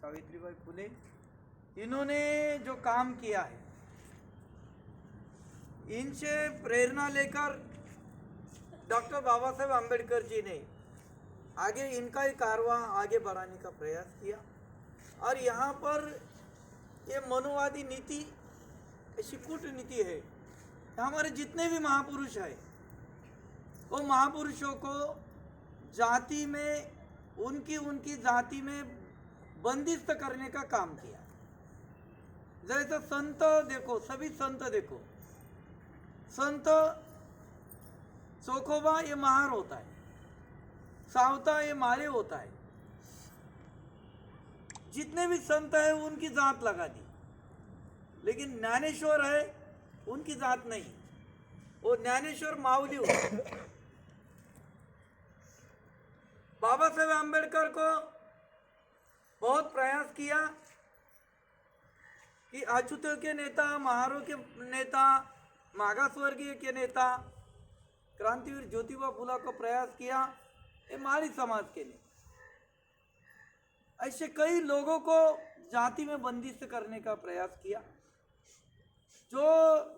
सावित्रीबाई फुले, इन्होंने जो काम किया है, इनसे प्रेरणा लेकर डॉक्टर बाबा साहेब आम्बेडकर जी ने आगे इनका ही कारवां आगे बढ़ाने का प्रयास किया। और यहाँ पर ये मनुवादी नीति, ऐसी कूटनीति है। हमारे जितने भी महापुरुष हैं, वो महापुरुषों को जाति में, उनकी जाति में बंदिस्त करने का काम किया। जैसे संत देखो, सभी संत देखो, संत चोखोबा ये महार होता है, सावता ये माले होता है। जितने भी संत है उनकी जात लगा दी, लेकिन ज्ञानेश्वर है उनकी जात नहीं, वो ज्ञानेश्वर माऊली होता। बाबा साहेब आम्बेडकर को बहुत प्रयास किया कि अछूतों के नेता, महारों के नेता, मागासवर्गीय के नेता, क्रांतिवीर ज्योतिबा फुला को प्रयास किया ये माली समाज के लिए। ऐसे कई लोगों को जाति में बंदिश करने का प्रयास किया। जो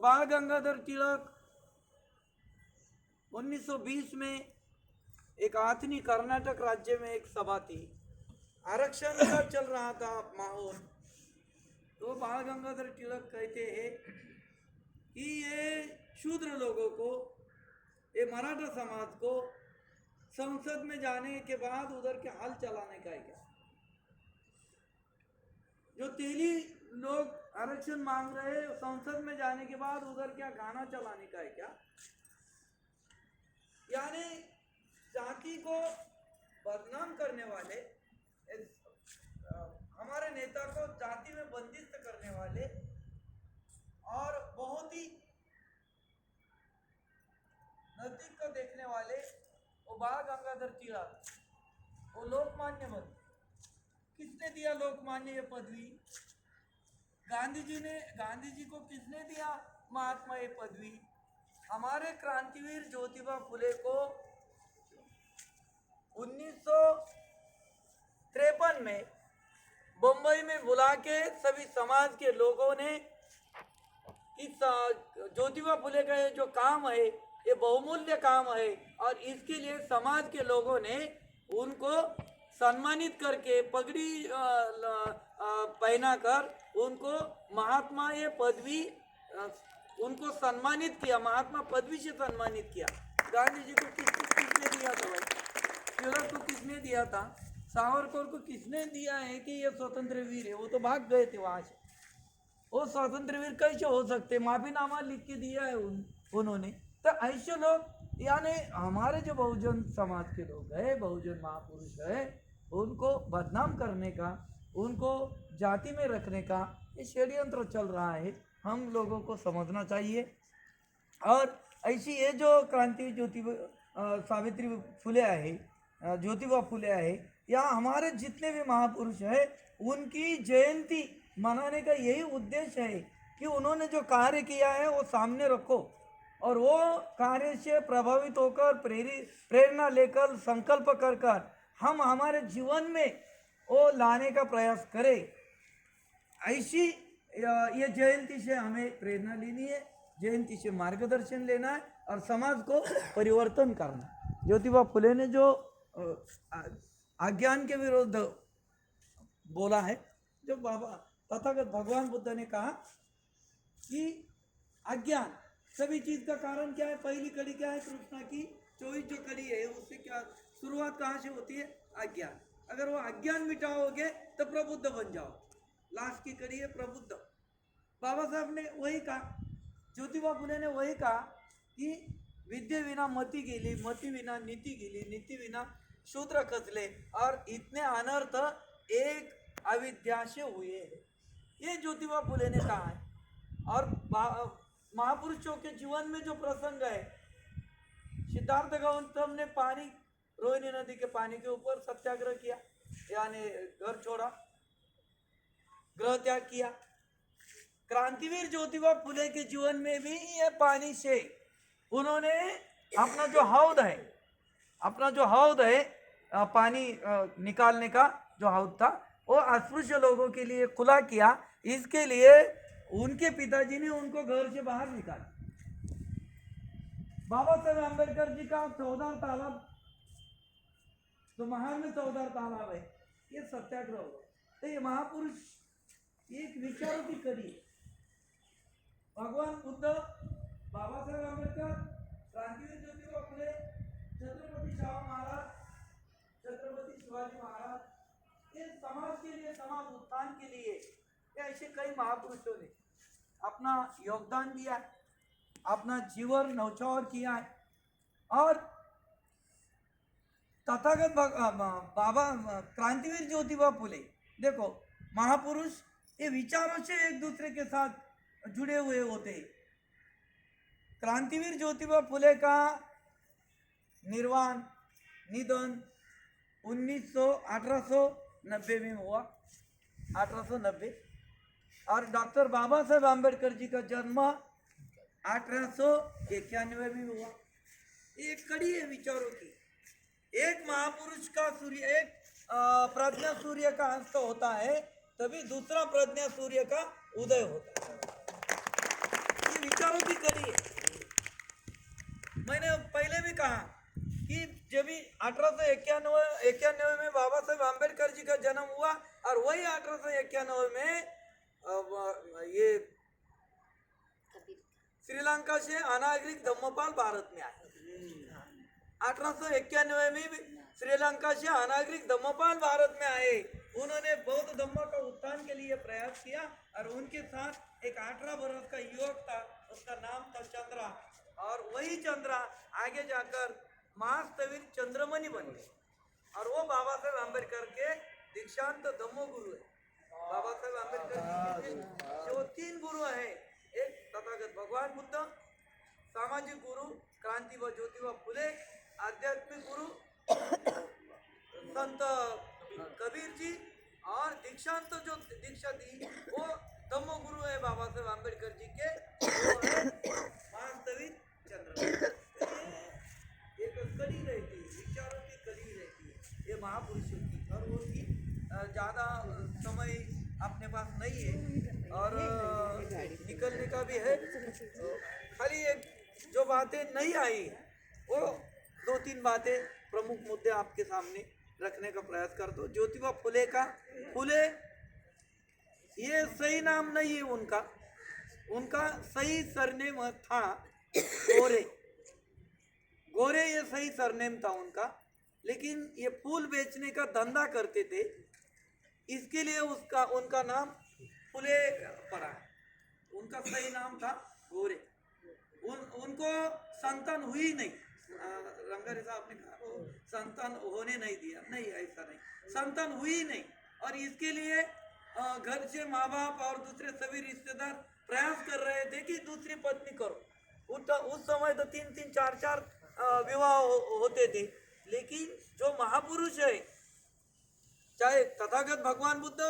बाल गंगाधर तिलक 1920 में एक आथनी कर्नाटक राज्य में एक सभा थी, आरक्षण का चल रहा था माहौल, तो बाल गंगाधर तिलक कहते हैं कि ये शूद्र लोगों को, ये मराठा समाज को संसद में जाने के बाद उधर के हाल चलाने का है क्या? जो तेली लोग आरक्षण मांग रहे हैं, संसद में जाने के बाद उधर क्या गाना चलाने का है क्या? यानी जाति को बदनाम करने वाले, हमारे नेता को जाति में बंदिस्त करने वाले और बहुत ही नजदीक को देखने वाले वो बाल गंगाधर तिलक, वो लोकमान्य बने। किसने दिया लोकमान्य ये पदवी? गांधी जी को किसने दिया महात्मा ये पदवी? हमारे क्रांतिवीर ज्योतिबा फुले को 1953 में बंबई में बुला के सभी समाज के लोगों ने इस ज्योतिबा फुले का ये जो काम है, ये बहुमूल्य काम है, और इसके लिए समाज के लोगों ने उनको सम्मानित करके पगड़ी पहनाकर उनको महात्मा ये पदवी, उनको सम्मानित किया, महात्मा पदवी से सम्मानित किया। गांधी जी को किसने दिया था भाई? तिलक को किसने दिया था? सावरकर को किसने दिया है कि ये स्वतंत्र वीर है? वो तो भाग गए थे वहां से। वो स्वतंत्र वीर कैसे हो सकते? माफीनामा लिख के दिया है उन्होंने। तो ऐसे लोग, यानी हमारे जो बहुजन समाज के लोग हैं, बहुजन महापुरुष है, उनको बदनाम करने का, उनको जाति में रखने का ये षड्यंत्र चल रहा है। हम लोगों को समझना चाहिए। और ऐसी ये जो क्रांति सावित्री फुले आहे, ज्योतिबा फुले आहे, या हमारे जितने भी महापुरुष हैं उनकी जयंती मनाने का यही उद्देश्य है कि उन्होंने जो कार्य किया है वो सामने रखो, और वो कार्य से प्रभावित होकर प्रेरणा लेकर संकल्प कर हम हमारे जीवन में वो लाने का प्रयास करें। ऐसी ये जयंती से हमें प्रेरणा लेनी है, जयंती से मार्गदर्शन लेना है और समाज को परिवर्तन करना है। ज्योतिबा फुले ने जो अज्ञान के विरुद्ध बोला है, जो बाबा तथागत भगवान बुद्ध ने कहा कि अज्ञान सभी चीज का कारण क्या है? पहली कड़ी क्या है? कृष्णा की 24 जो कड़ी है उससे क्या शुरुआत कहाँ से होती है? अज्ञान। अगर वो अज्ञान मिटाओगे तो प्रबुद्ध बन जाओ। लास्ट की कड़ी है प्रबुद्ध। बाबा साहब ने वही कहा, ज्योतिबा फुले ने वही कहा कि विद्ये विना मती गेली, मती विना नीति गेली, नीति विना शूद्र खचले, और इतने अनर्थ एक अविद्या से हुए हैं। ये ज्योतिबा फुले ने कहा है। और महापुरुषों के जीवन में जो प्रसंग है, सिद्धार्थ गौतम ने पानी, रोहिणी नदी के पानी के ऊपर सत्याग्रह किया, यानी घर छोड़ा, गृह त्याग किया। क्रांतिवीर ज्योतिबा फुले के जीवन में भी ये पानी से उन्होंने अपना जो हौद है पानी निकालने का जो हौद था, वो अस्पृश्य लोगों के लिए खुला किया। इसके लिए उनके पिताजी ने उनको घर से बाहर निकाला। बाबा साहेब आम्बेडकर जी का 14 तालाब, तो महान में 14 तालाब है, ये सत्याग्रह होगा। तो ये महापुरुष एक विचारों की कड़ी है। भगवान बुद्ध, बाबा साहेब आम्बेडकर, क्रांतिवीर ज्योतिबा फुले, छत्रपति शाहू महाराज, छत्रपति शिवाजी महाराज, ये समाज के लिए, समाज उत्थान के लिए ऐसे कई महापुरुषों ने अपना योगदान दिया है, अपना जीवन नौछावर किया है। और तथागत बाबा क्रांतिवीर ज्योतिबा फुले, देखो महापुरुष ये विचारों से एक दूसरे के साथ जुड़े हुए होते हैं। क्रांतिवीर ज्योतिबा फुले का निर्वाण, निधन 1890 में हुआ, 1890। और डॉक्टर बाबा साहेब आम्बेडकर जी का जन्म 1891 में हुआ। एक कड़ी है विचारों की। एक महापुरुष का सूर्य, एक प्रज्ञा सूर्य का अस्त होता है, तभी दूसरा प्रज्ञा सूर्य का उदय होता है। ये विचारों की कड़ी है। मैंने पहले भी कहा कि जब 1891 में बाबा साहेब आम्बेडकर जी का जन्म हुआ, और वही 1891 में ये श्रीलंका से अनागरिक धम्मपाल भारत में आए। 1891 में श्रीलंका से अनागरिक धम्मपाल भारत में आए। उन्होंने बौद्ध धम्म का उत्थान के लिए प्रयास किया, और उनके साथ एक 18 वर्ष का युवक था, उसका नाम था चंद्रा। और वही चंद्रा आगे जाकर महास्तवीर चंद्रमणि बन गए, और वो बाबा साहेब आम्बेडकर के दीक्षांत धम्मो गुरु है। बाबा साहेब आम्बेडकर जी के जो 3 गुरु है, एक तथागत भगवान बुद्ध, सामाजिक गुरु क्रांति व ज्योतिबा फुले, आध्यात्मिक गुरु संत कबीर जी, और दीक्षांत जो दीक्षा दी वो धम्मो गुरु है बाबा साहेब आम्बेडकर जी के, वो है महास्तवीर चंद्र। एक कड़ी रहती है, विचारों की कड़ी रहती है ये महापुरुषों की, और वो की ज़्यादा समय अपने पास नहीं है और निकलने का भी है। खाली एक जो बातें नहीं आई वो 2-3 बातें, प्रमुख मुद्दे आपके सामने रखने का प्रयास कर दो। ज्योतिबा फुले का, फुले ये सही नाम नहीं है उनका, उनका सही सरनेम था गोरे। गोरे ये सही सरनेम था उनका, लेकिन ये फूल बेचने का धंधा करते थे, इसके लिए उनका नाम फुले पड़ा। उनका सही नाम था गोरे। उनको संतान हुई नहीं। रंगारी साहब ने कहा वो संतान होने नहीं दिया, नहीं ऐसा नहीं, संतान हुई नहीं। और इसके लिए घर से माँ बाप और दूसरे सभी रिश्तेदार प्रयास कर रहे थे कि दूसरी पत्नी करो। उस समय तो 3-3, 4-4 विवाह होते थे। लेकिन जो महापुरुष है, चाहे तथागत भगवान बुद्ध,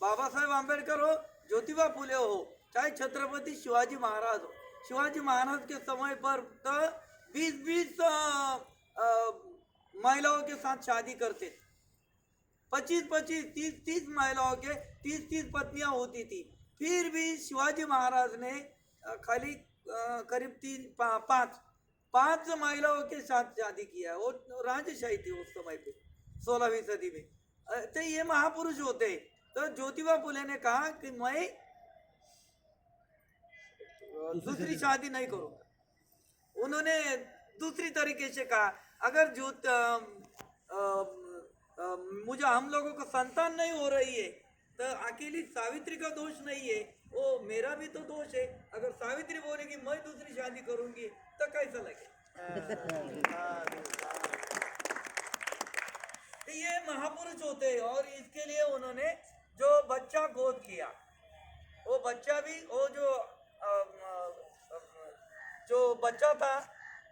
बाबा साहेब आम्बेडकर हो, ज्योतिबा फुले हो, चाहे छत्रपति शिवाजी महाराज हो, शिवाजी महाराज के समय पर तो 20-20 महिलाओं के साथ शादी करते थे। 25-25, 30-30 महिलाओं के 30-30 पत्नियां होती थी। फिर भी शिवाजी महाराज ने खाली करीब 5 महिलाओं के साथ शादी किया। वो राजशाही थी उस समय पे, 16वीं सदी में। तो ये महापुरुष होते। तो ज्योतिबा फुले ने कहा कि मैं दूसरी शादी नहीं करूंगा। उन्होंने दूसरी तरीके से कहा, अगर मुझे, हम लोगों को संतान नहीं हो रही है, तो अकेली सावित्री का दोष नहीं है, वो मेरा भी तो दोष है। अगर सावित्री बोलेगी मैं दूसरी शादी करूंगी तो कैसा लगे? तो ये महापुरुष होते हैं। और इसके लिए उन्होंने जो बच्चा गोद लिया, वो बच्चा भी, वो जो बच्चा था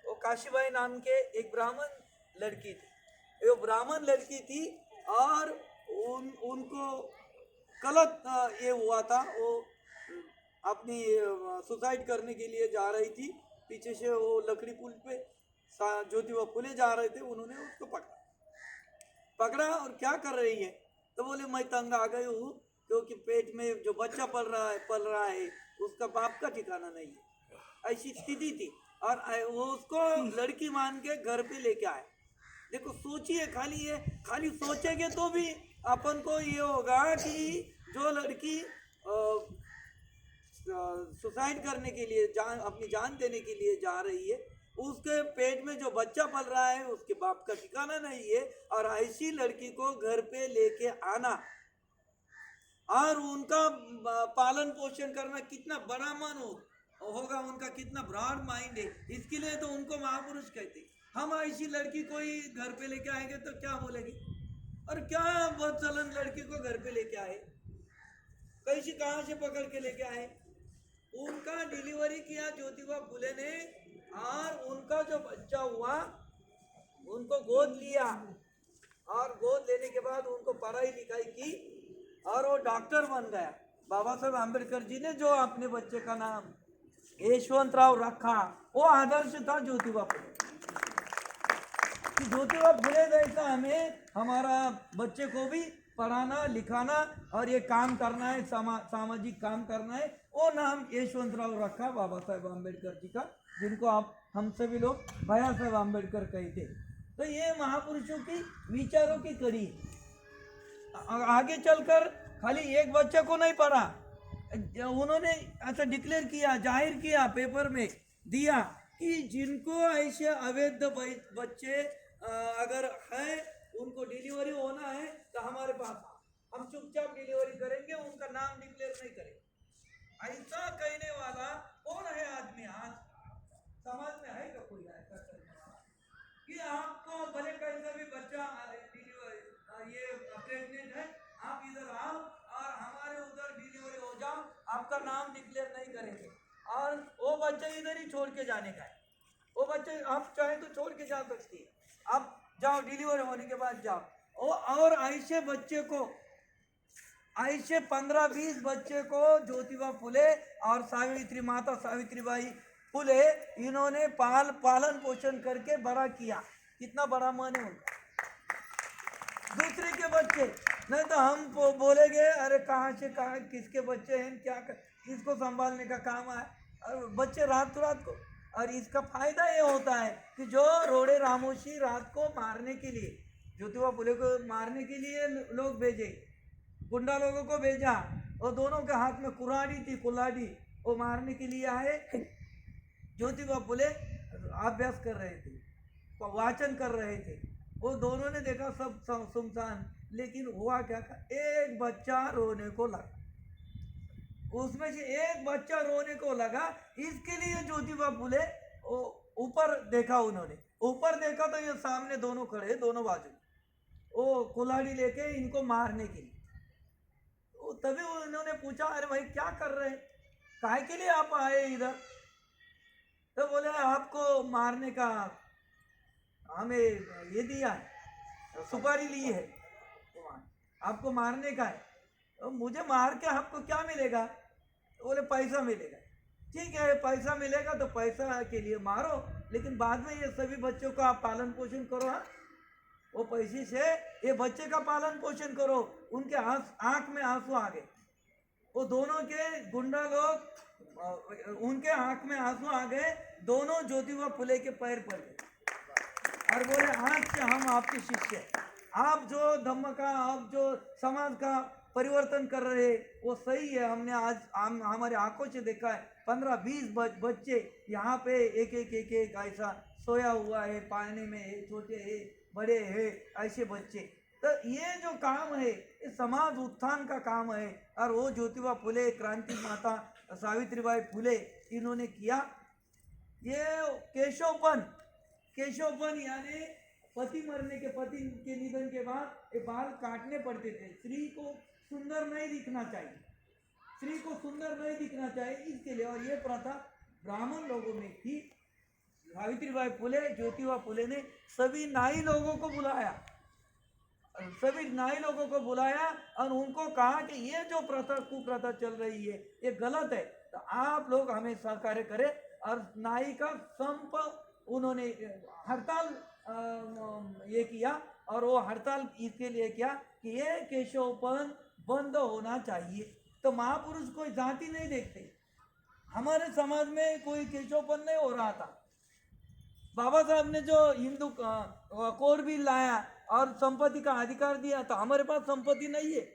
वो काशीबाई नाम के एक ब्राह्मण लड़की थी। वो ब्राह्मण लड़की थी और उनको गलत ये हुआ था। वो अपनी सुसाइड करने के लिए जा रही थी, पीछे से वो लकड़ी पुल पे ज्योतिबा फुले जा रहे थे, उन्होंने उसको पकड़ा और क्या कर रही है, तो बोले मैं तंग आ गई हूँ, क्योंकि पेट में जो बच्चा पल रहा है उसका बाप का ठिकाना नहीं है। ऐसी स्थिति थी और वो उसको लड़की मान के घर पे लेके आए। देखो सोचिए, खाली सोचेंगे तो भी अपन को ये होगा कि जो लड़की सुसाइड करने के लिए अपनी जान देने के लिए जा रही है, उसके पेट में जो बच्चा पल रहा है उसके बाप का ठिकाना नहीं है, और ऐसी लड़की को घर पे लेके आना और उनका पालन पोषण करना कितना बड़ा मन होगा, उनका कितना ब्रॉड माइंड है। इसके लिए तो उनको महापुरुष कहते। हम ऐसी लड़की कोई घर पे लेके आएंगे तो क्या बोलेगी, और क्या बदचलन लड़की को घर पे लेके आए, कैसी कहाँ से पकड़ के लेके आए। उनका डिलीवरी किया ज्योतिबा फुले ने, और उनका जो बच्चा हुआ उनको गोद लिया, और गोद लेने के बाद उनको पढ़ाई लिखाई की और वो डॉक्टर बन गया। बाबा साहब आम्बेडकर जी ने जो अपने बच्चे का नाम यशवंतराव रखा, वो आदर्श था ज्योतिबा फुले। ज्योतिबा फुले जैसा हमें हमारा बच्चे को भी पढ़ाना लिखाना और ये काम करना है, सामाजिक काम करना है। वो नाम यशवंतराव रखा बाबा साहेब आम्बेडकर जी का, जिनको आप हम सभी लोग भैया साहेब आम्बेडकर कहते। तो ये महापुरुषों की विचारों की कड़ी। आगे चलकर खाली एक बच्चे को नहीं पढ़ा, उन्होंने ऐसा डिक्लेयर किया, जाहिर किया, पेपर में दिया कि जिनको ऐसे अवैध बच्चे अगर हैं, उनको डिलीवरी होना है तो हमारे पास हम चुपचाप डिलीवरी करेंगे, उनका नाम डिक्लेयर नहीं करेंगे। ऐसा कहने वाला कौन है आदमी आज समाज में? है क्या कोई ऐसा करने वाला कि आपको भले कैसा भी बच्चा ये प्रेग्नेंट है, आप इधर आओ और हमारे उधर डिलीवरी हो जाओ, आपका नाम डिक्लेयर नहीं करेंगे, और वो बच्चा इधर ही छोड़ के जाने का है। वो बच्चे आप चाहे तो छोड़ के जा सकती है, आप जाओ डिलीवरी होने के बाद जाओ। और ऐसे बच्चे को, ऐसे 15-20 बच्चे को ज्योतिबा फुले और माता सावित्रीबाई फुले इन्होंने पालन पोषण करके बड़ा किया। कितना बड़ा मन है उनका। दूसरे के बच्चे नहीं तो हम बोलेंगे अरे कहाँ से कहाँ किसके बच्चे हैं, क्या इसको संभालने का काम है, और बच्चे रात को। और इसका फायदा ये होता है कि जो रोड़े रामोशी रात को मारने के लिए, ज्योतिबा फुले को मारने के लिए लोग भेजे, गुंडा लोगों को भेजा, और दोनों के हाथ में कुल्हाड़ी, वो मारने के लिए आए। ज्योतिबा फुले अभ्यास कर रहे थे, वाचन कर रहे थे, वो दोनों ने देखा सब सुनसान, लेकिन हुआ क्या, एक बच्चा रोने को लगा, उसमें से एक बच्चा रोने को लगा। इसके लिए ज्योतिबा फुले ऊपर देखा, उन्होंने ऊपर देखा तो ये सामने दोनों खड़े, दोनों बाजू, वो कुल्हाड़ी लेके इनको मारने के लिए। तो तभी उन्होंने पूछा अरे भाई क्या कर रहे हैं, काहे के लिए आप आए इधर? तो बोले आपको मारने का हमें ये दिया है, सुपारी ली है, आपको मारने का है। तो मुझे मार के आपको क्या मिलेगा? तो बोले पैसा मिलेगा। ठीक है, पैसा मिलेगा तो पैसा के लिए मारो, लेकिन बाद में ये सभी बच्चों का आप पालन पोषण करो। हाँ, वो पैसे से ये बच्चे का पालन पोषण करो। उनके आंख में आंसू आ गए, वो दोनों के गुंडा लोग, उनके आंख में आंसू आ गए, दोनों ज्योतिबा फुले के पैर पड़ गए और बोले आज से हम आपके शिष्य हैं, आप जो धम्म का, आप जो समाज का परिवर्तन कर रहे हैं वो सही है। हमने आज हमारे आंखों से देखा है 15-20 बच्चे यहाँ पे एक ऐसा सोया हुआ है, पानी में है, छोटे है, बड़े है, ऐसे बच्चे। तो ये जो काम है ये समाज उत्थान का काम है, और वो ज्योतिबा फुले, क्रांति माता सावित्रीबाई फुले इन्होंने किया। ये केशवपन यानी पति के निधन के बाद ये बाल काटने पड़ते थे। स्त्री को सुंदर नहीं दिखना चाहिए, इसके लिए। और ये प्रथा ब्राह्मण लोगों में थी। सावित्रीबाई फुले, ज्योतिबा फुले ने सभी नाई लोगों को बुलाया और उनको कहा कि ये जो कुप्रथा चल रही है ये गलत है, तो आप लोग हमें सहकार्य करें। और नाई का संप उन्होंने हड़ताल ये किया, और वो हड़ताल इसके लिए किया कि ये केशवपन बंद होना चाहिए। तो महापुरुष कोई जाति नहीं देखते। हमारे समाज में कोई केशवपन नहीं हो रहा था। बाबा साहब ने जो हिंदू कोड बिल लाया और संपत्ति का अधिकार दिया, तो हमारे पास संपत्ति नहीं है।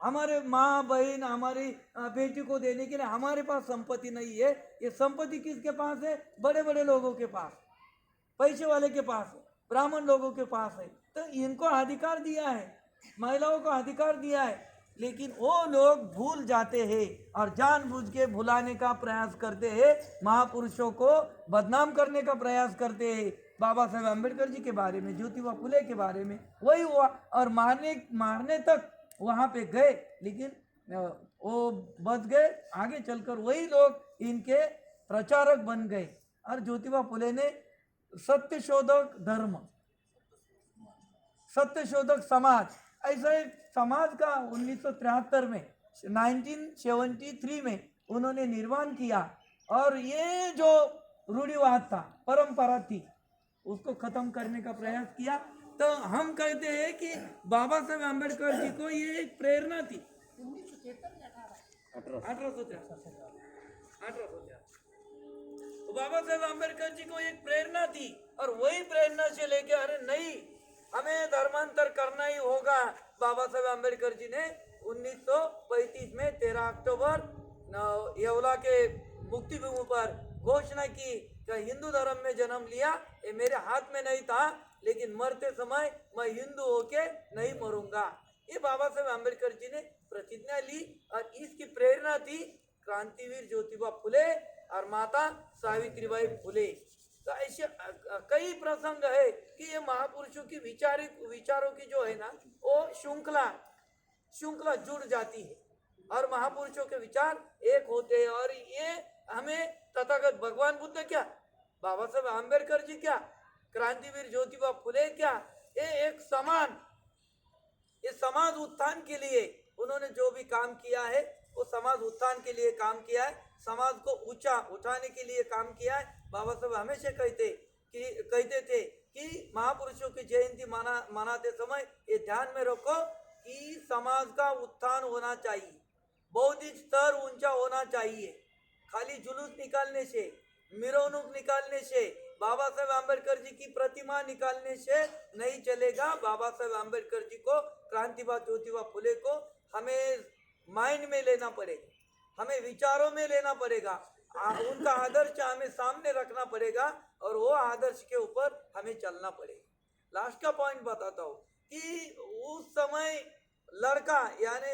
हमारे माँ बहन हमारी बेटी को देने के लिए हमारे पास संपत्ति नहीं है। ये संपत्ति किसके पास है? बड़े बड़े लोगों के पास, पैसे वाले के पास है, ब्राह्मण लोगों के पास है। तो इनको अधिकार दिया है, महिलाओं को अधिकार दिया है, लेकिन वो लोग भूल जाते हैं और जानबूझ के भुलाने का प्रयास करते हैं, महापुरुषों को बदनाम करने का प्रयास करते हैं। बाबा साहेब अम्बेडकर जी के बारे में, ज्योतिबा फुले के बारे में वही हुआ और मारने तक वहाँ पे गए, लेकिन वो बच गए। आगे चलकर वही लोग इनके प्रचारक बन गए। और ज्योतिबा फुले ने सत्यशोधक धर्म, सत्यशोधक समाज, ऐसा एक समाज का 1973 में 1973 में उन्होंने निर्माण किया। और ये जो रूढ़िवाद था, परंपरा थी, उसको खत्म करने का प्रयास किया। तो हम कहते हैं कि बाबा साहेब अम्बेडकर जी को ये एक प्रेरणा थी। 1883 बाबा साहेब अम्बेडकर जी को एक प्रेरणा थी और वही प्रेरणा से लेके अरे नहीं, हमें धर्मांतर करना ही होगा। बाबा साहेब अम्बेडकर जी ने 1935 में 13 अक्टूबर येवला के मुक्ति भूमि पर घोषणा की कि हिंदू धर्म में जन्म लिया, ये मेरे हाथ में नहीं था, लेकिन मरते समय मैं हिंदू होके नहीं मरूंगा। ये बाबा साहेब अम्बेडकर जी ने प्रतिज्ञा ली और इसकी प्रेरणा थी क्रांतिवीर ज्योतिबा फुले और माता सावित्रीबाई फुले। तो ऐसे कई प्रसंग है कि ये महापुरुषों की विचारों की जो है ना, वो श्रृंखला जुड़ जाती है और महापुरुषों के विचार एक होते हैं। और ये हमें तथागत भगवान बुद्ध क्या, बाबा साहेब अम्बेडकर जी क्या, क्रांतिवीर ज्योतिबा फुले क्या, ये एक समान, ये समाज उत्थान के लिए उन्होंने जो भी काम किया है वो समाज उत्थान के लिए काम किया है, समाज को ऊंचा उठाने के लिए काम किया है। बाबा साहब हमेशा कहते थे कि महापुरुषों की जयंती मनाते समय ये ध्यान में रखो कि समाज का उत्थान होना चाहिए, बौद्धिक स्तर ऊंचा होना चाहिए। खाली जुलूस निकालने से, मिरवणूक निकालने से, बाबा साहेब अम्बेडकर जी की प्रतिमा निकालने से नहीं चलेगा। बाबा साहेब अम्बेडकर जी को, क्रांतिबा ज्योतिबा फुले को हमें माइंड में लेना पड़ेगा, हमें विचारों में लेना पड़ेगा, उनका आदर्श हमें सामने रखना पड़ेगा और वो आदर्श के ऊपर हमें चलना पड़ेगा। लास्ट का पॉइंट बताता हूँ कि उस समय लड़का यानी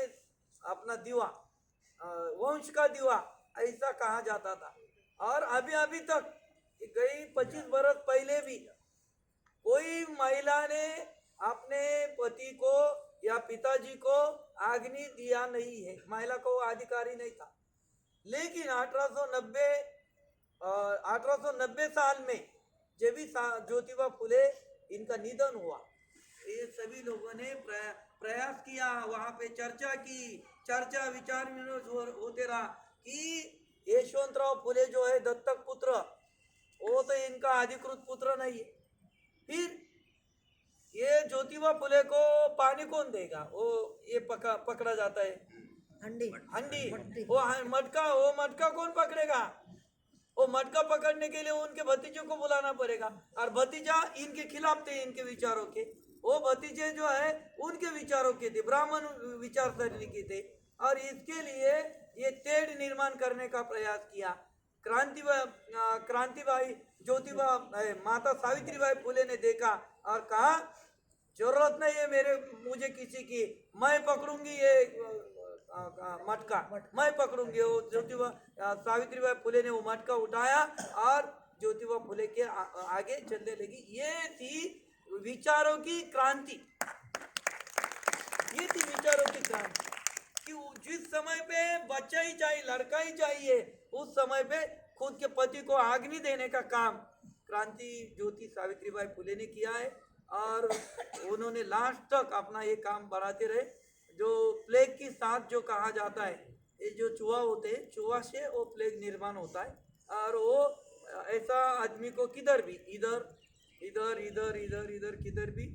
अपना दीवा, वंश का दीवा ऐसा कहा जाता था। और अभी तक गई 25 बरस पहले भी कोई महिला ने अपने पति को या पिताजी को अग्नि दिया नहीं है, महिला को अधिकारी नहीं था। लेकिन 1890 साल में जब भी ज्योतिबा फुले इनका निधन हुआ, ये सभी लोगों ने प्रयास किया, वहाँ पे चर्चा विचार विमर्श होते रहा कि यशवंतराव फुले जो है दत्तक पुत्र, वो तो इनका अधिकृत पुत्र नहीं है। फिर ये ज्योतिबा फुले को पानी कौन देगा? वो ये पकड़ा जाता है हंडी, वो मटका कौन पकड़ेगा? वो मटका पकड़ने के लिए उनके भतीजे को बुलाना पड़ेगा और भतीजा इनके खिलाफ थे, इनके विचारों के। वो भतीजे जो है उनके विचारों के थे, ब्राह्मण विचारसरणी के थे। और इसके लिए ये तेढ़ निर्माण करने का प्रयास किया। क्रांतिबाई ज्योतिबा माता सावित्रीबाई फुले ने देखा और कहा जरूरत नहीं है मुझे किसी की, मैं पकड़ूंगी ये मटका, मैं पकड़ूंगी। वो ज्योतिबा सावित्रीबाई फुले ने वो मटका उठाया और ज्योतिबा फुले के आगे चलने लगी। ये थी विचारों की क्रांति, ये थी विचारों की क्रांति कि जिस समय पे बच्चा ही चाहिए, लड़का ही चाहिए, उस समय पे खुद के पति को अग्नि देने का काम क्रांति ज्योति सावित्रीबाई फुले ने किया है। और उन्होंने लास्ट तक अपना ये काम बढ़ाते रहे। जो प्लेग की साथ जो कहा जाता है, ये जो चूहा होते हैं, चूहा से वो प्लेग निर्माण होता है। और वो ऐसा आदमी को किधर भी इधर किधर भी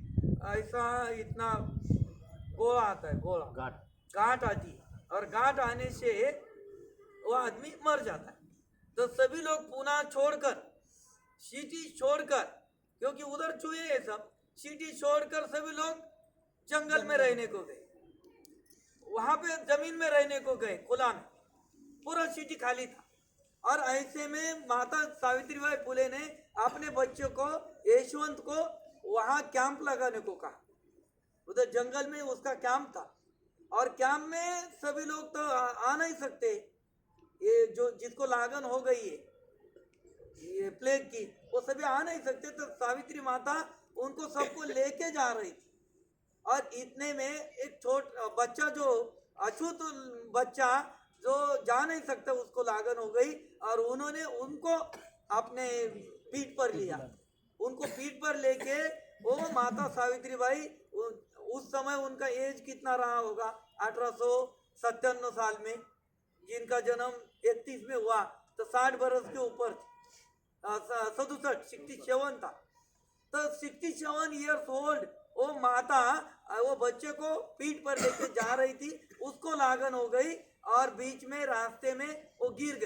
ऐसा इतना गोला आता है, गोला गाठ गांठ आती है और गांठ आने से वो आदमी मर जाता है। तो सभी लोग पुणे छोड़कर, सिटी छोड़कर, क्योंकि उधर चूहे है सब, सिटी छोड़कर सभी लोग जंगल में रहने को गए, वहां पे जमीन में रहने को गए, खुला में, पूरा सिटी खाली था। और ऐसे में माता सावित्रीबाई फुले ने अपने बच्चों को, यशवंत को, वहां कैंप लगाने को कहा। उधर जंगल में उसका कैंप था और कैंप में सभी लोग तो आ नहीं सकते, ये जो जिसको लागन हो गई है ये प्लेग की, वो सभी आ नहीं सकते। तो सावित्री माता उनको सबको लेके जा रही थी और इतने में एक बच्चा, जो अछूत बच्चा जो जा नहीं सकता, उसको लागन हो गई और उन्होंने उनको अपने पीठ पर लिया। उनको पीठ पर लेके वो माता सावित्रीबाई, उस समय उनका एज कितना रहा होगा, 1857 साल में, जिनका जन्म 31 में हुआ, तो 60 बरस के ऊपर, 67 था। तो 67 ईयर्स ओल्ड वो माता वो बच्चे को पीठ पर लेके जा रही थी, उसको लागन हो गई और बीच में रास्ते में वो गिर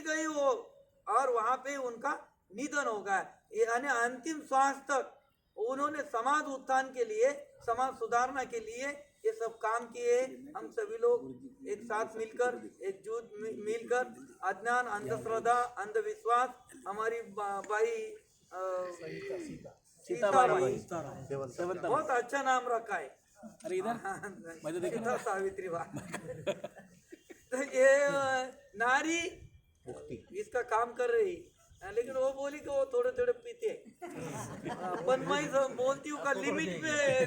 गई वो, और वहां पे उनका निधन हो गया। यानी अंतिम श्वास तक उन्होंने समाज उत्थान के लिए, समाज सुधारना के लिए ये सब काम किए। हम सभी लोग एक साथ मिलकर, एकजुट मिलकर, अज्ञान, अंधश्रद्धा, अंधविश्वास, हमारी बाई सीताबाई, बहुत अच्छा नाम रखा है, अरे इधर सीता सावित्रीबाई। तो ये नारी इसका काम कर रही, लेकिन वो बोली कि वो थोड़े थोड़े पीते, पर मैं बोलती हूँ का लिमिट में